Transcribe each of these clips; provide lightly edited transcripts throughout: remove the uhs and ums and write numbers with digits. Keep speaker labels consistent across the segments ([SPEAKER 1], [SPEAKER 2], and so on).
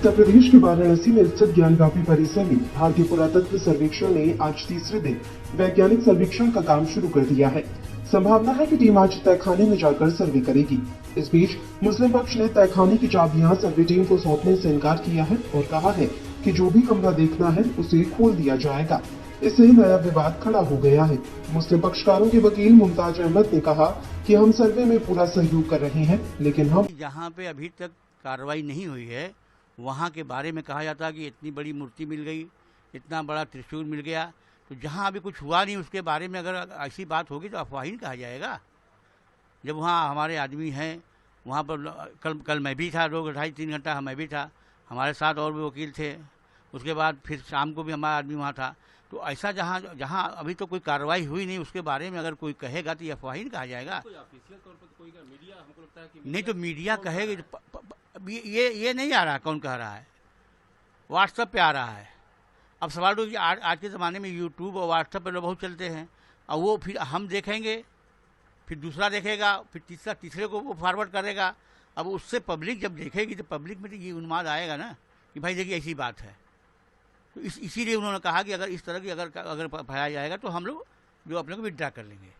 [SPEAKER 1] उत्तर प्रदेश के वाराणसी में स्थित ज्ञानव्यापी परिसर में भारतीय पुरातत्व सर्वेक्षण ने आज तीसरे दिन वैज्ञानिक सर्वेक्षण का काम शुरू कर दिया है। संभावना है कि टीम आज तहखाने में जाकर सर्वे करेगी। इस बीच मुस्लिम पक्ष ने तहखाने की चाबियां सर्वे टीम को सौंपने से इनकार किया है और कहा है कि जो भी कमरा देखना है उसे खोल दिया जाएगा। इससे नया विवाद खड़ा हो गया है। मुस्लिम पक्षकारों के वकील मुमताज अहमद ने कहा कि हम सर्वे में पूरा सहयोग कर रहे हैं, लेकिन हम
[SPEAKER 2] जहाँ पे अभी तक कार्रवाई नहीं हुई है वहाँ के बारे में कहा जाता है कि इतनी बड़ी मूर्ति मिल गई, इतना बड़ा त्रिशूल मिल गया। तो जहाँ अभी कुछ हुआ नहीं उसके बारे में अगर ऐसी बात होगी तो अफवाही कहा जाएगा। जब वहाँ हमारे आदमी हैं, वहाँ पर कल मैं भी था, 2-2.5-3 घंटा मैं भी था, हमारे साथ और भी वकील थे। उसके बाद फिर शाम को भी हमारा आदमी वहाँ था। तो ऐसा जहाँ अभी तो कोई कार्रवाई हुई नहीं उसके बारे में अगर कोई कहेगा तो ये अफवाही कहा जाएगा।
[SPEAKER 3] मीडिया हमको लगता है कि
[SPEAKER 2] नहीं तो मीडिया कहेगी, ये नहीं आ रहा, कौन कह रहा है? व्हाट्सएप पे आ रहा है। अब सवाल तो आज के ज़माने में यूट्यूब और व्हाट्सएप पे लोग बहुत चलते हैं, और वो फिर हम देखेंगे, फिर दूसरा देखेगा, फिर तीसरे को वो फॉरवर्ड करेगा। अब उससे पब्लिक जब देखेगी तो पब्लिक में तो ये उन्माद आएगा ना कि भाई देखिए ऐसी बात है। तो इसीलिए उन्होंने कहा कि अगर इस तरह की अगर फैलाया जाएगा तो हम लोग जो अपने को विड्रा कर लेंगे।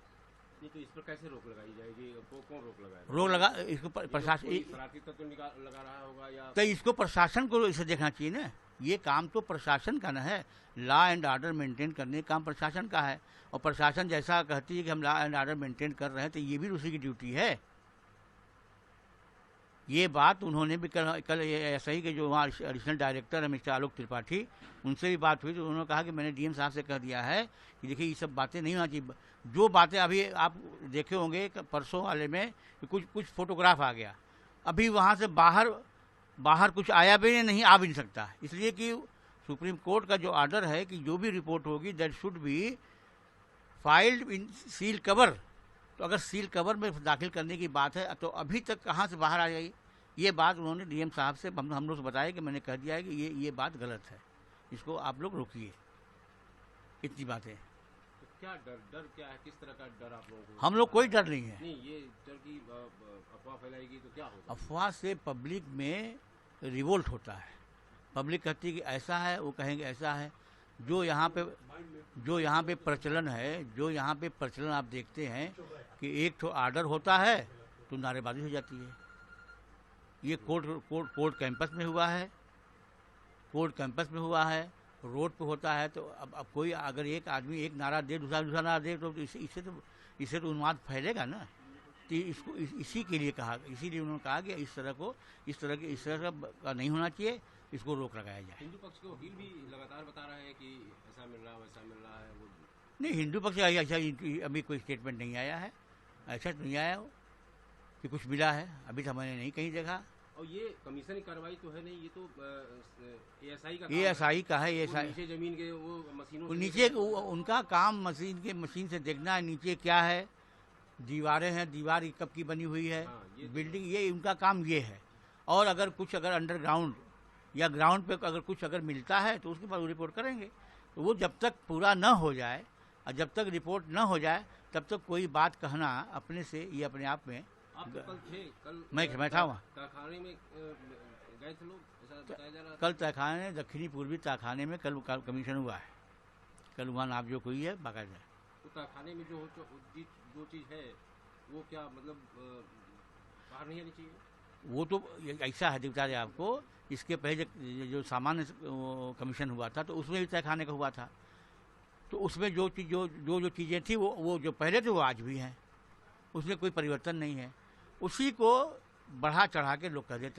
[SPEAKER 3] तो इस पर कैसे रोक लगाई जाएगी? कौन रोक लगाएगा?
[SPEAKER 2] रोक लगा इसको प्रशासन
[SPEAKER 3] लगा रहा होगा या
[SPEAKER 2] तो इसको प्रशासन को इसे देखना चाहिए ना। ये काम तो प्रशासन का ना है, लॉ एंड ऑर्डर मेंटेन करने का काम प्रशासन का है। और प्रशासन जैसा कहती है कि हम लॉ एंड ऑर्डर मेंटेन कर रहे हैं तो ये भी उसी की ड्यूटी है। ये बात उन्होंने भी कल ऐसा ही कि जो वहाँ एडिशनल डायरेक्टर है मिस्टर आलोक त्रिपाठी, उनसे भी बात हुई तो उन्होंने कहा कि मैंने डीएम साहब से कह दिया है कि देखिए ये सब बातें नहीं होना चाहिए। जो बातें अभी आप देखे होंगे परसों वाले में कि कुछ फोटोग्राफ आ गया, अभी वहाँ से बाहर कुछ आया भी नहीं, आ भी नहीं सकता, इसलिए कि सुप्रीम कोर्ट का जो ऑर्डर है कि जो भी रिपोर्ट होगी that should be filed in seal cover. तो अगर सील कवर में दाखिल करने की बात है तो अभी तक कहाँ से बाहर आ गई? ये बात उन्होंने डीएम साहब से हम लोग से बताया कि मैंने कह दिया है कि ये बात गलत है, इसको आप लोग रोकिए। इतनी बातें।
[SPEAKER 3] तो क्या डर क्या है? किस तरह का डर आप लोगों को?
[SPEAKER 2] हम लोग कोई डर नहीं है।
[SPEAKER 3] नहीं, ये डर की अफवाह फैलाएगी तो क्या होगा?
[SPEAKER 2] अफवाह से पब्लिक में रिवोल्ट होता है। पब्लिक कहती है कि ऐसा है, वो कहेंगे ऐसा है। जो यहाँ पे प्रचलन है, जो यहाँ पे प्रचलन आप देखते हैं कि एक तो ऑर्डर होता है तो नारेबाजी हो जाती है। ये कोर्ट कैंपस में हुआ है, रोड पे होता है। तो अब कोई अगर एक आदमी एक नारा दे, दूसरा नारा दे तो इससे तो उन्माद फैलेगा ना। तो इसको इसी के लिए कहा, इसीलिए उन्होंने कहा कि इस तरह का नहीं होना चाहिए, इसको रोक लगाया जाए।
[SPEAKER 3] हिंदू पक्ष के वकील भी लगातार बता रहे हैं कि ऐसा मिल रहा है वैसा मिल रहा है। वो
[SPEAKER 2] नहीं, हिंदू पक्ष ऐसा अभी कोई स्टेटमेंट नहीं आया है, ऐसा नहीं आया हो कि कुछ मिला है, अभी तो मैंने नहीं कहीं देखा।
[SPEAKER 3] और ये कमीशन की कार्रवाई तो है नहीं, ये तो
[SPEAKER 2] एएसआई का है।
[SPEAKER 3] नीचे जमीन के वो मशीनों
[SPEAKER 2] नीचे उनका काम मशीन से देखना है नीचे क्या है, दीवारें हैं, दीवार कब की बनी हुई है, बिल्डिंग, ये उनका काम ये है। और अगर अंडरग्राउंड या ग्राउंड पे अगर कुछ मिलता है तो उसके बाद रिपोर्ट करेंगे। तो वो जब तक पूरा न हो जाए और जब तक रिपोर्ट न हो जाए तब तक कोई बात कहना अपने से ये अपने आप में।
[SPEAKER 3] आप तो कल
[SPEAKER 2] मैं था वहाँ
[SPEAKER 3] तहखाने में गए थे लोग, ऐसा बताया जा रहा था।
[SPEAKER 2] कल तहखाने दक्षिणी पूर्वी तहखाने में कल कमीशन हुआ है। कल वहाँ नापजोख हुई है बाकायदा।
[SPEAKER 3] तो तहखाने में जो चीज़ है वो क्या मतलब बाहर नहीं आनी चाहिए?
[SPEAKER 2] वो तो ऐसा है, बता दें आपको, इसके पहले जो सामान्य कमीशन हुआ था तो उसमें भी तहखाने का हुआ था। तो उसमें जो चीज़ें थी वो जो पहले थे वो आज भी हैं, उसमें कोई परिवर्तन नहीं है। उसी को बढ़ा चढ़ा के लोग कह देते हैं।